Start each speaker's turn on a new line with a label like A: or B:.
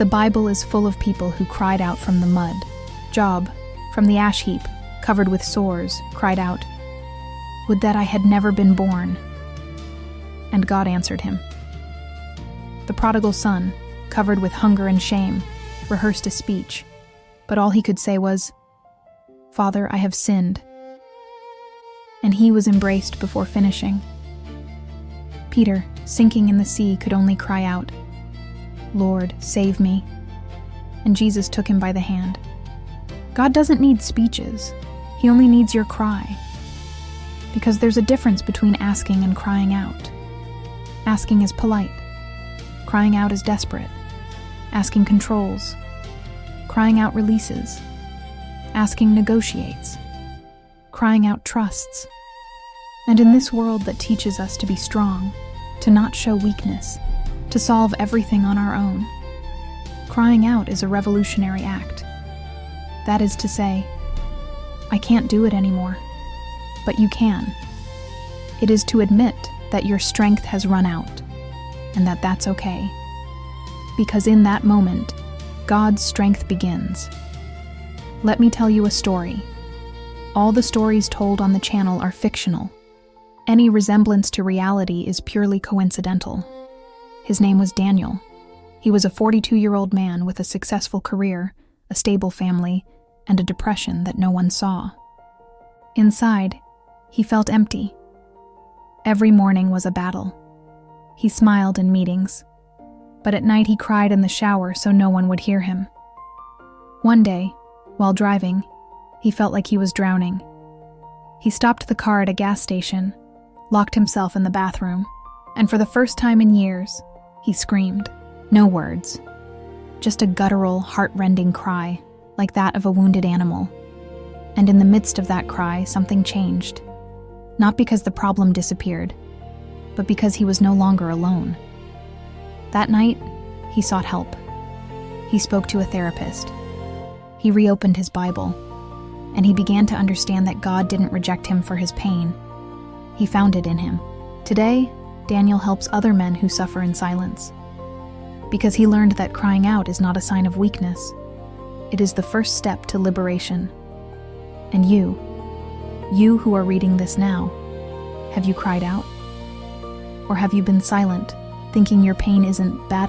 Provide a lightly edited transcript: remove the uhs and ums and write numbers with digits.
A: The Bible is full of people who cried out from the mud. Job, from the ash heap, covered with sores, cried out, "Would that I had never been born." And God answered him. The prodigal son, covered with hunger and shame, rehearsed a speech, but all he could say was, "Father, I have sinned." And he was embraced before finishing. Peter, sinking in the sea, could only cry out, "Lord, save me." And Jesus took him by the hand. God doesn't need speeches. He only needs your cry. Because there's a difference between asking and crying out. Asking is polite. Crying out is desperate. Asking controls. Crying out releases. Asking negotiates. Crying out trusts. And in this world that teaches us to be strong, to not show weakness, to solve everything on our own, crying out is a revolutionary act. That is to say, I can't do it anymore, but you can. It is to admit that your strength has run out, and that that's okay. Because in that moment, God's strength begins. Let me tell you a story. All the stories told on the channel are fictional. Any resemblance to reality is purely coincidental. His name was Daniel. He was a 42-year-old man with a successful career, a stable family, and a depression that no one saw. Inside, he felt empty. Every morning was a battle. He smiled in meetings, but at night he cried in the shower so no one would hear him. One day, while driving, he felt like he was drowning. He stopped the car at a gas station, locked himself in the bathroom, and for the first time in years, he screamed. No words, just a guttural, heart-rending cry, like that of a wounded animal. And in the midst of that cry, something changed. Not because the problem disappeared, but because he was no longer alone. That night, he sought help. He spoke to a therapist. He reopened his Bible, and he began to understand that God didn't reject him for his pain. He found it in him. Today, Daniel helps other men who suffer in silence, because he learned that crying out is not a sign of weakness. It is the first step to liberation. And you who are reading this now, have you cried out? Or have you been silent, thinking your pain isn't bad enough?